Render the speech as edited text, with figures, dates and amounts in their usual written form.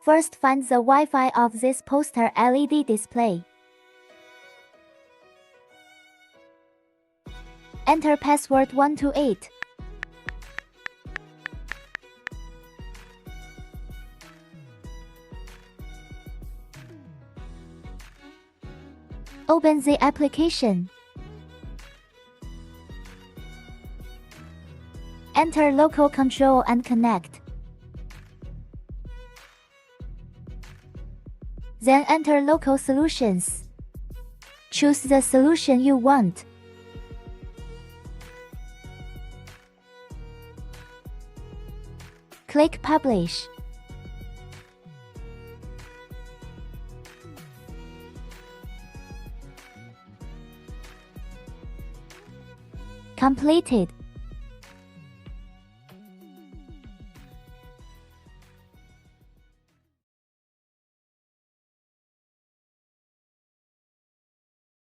First, find the Wi-Fi of this poster LED display. Enter password 128. Open the application. Enter local control and connect. Then enter local solutions. Choose the solution you want. Click Publish. Completed.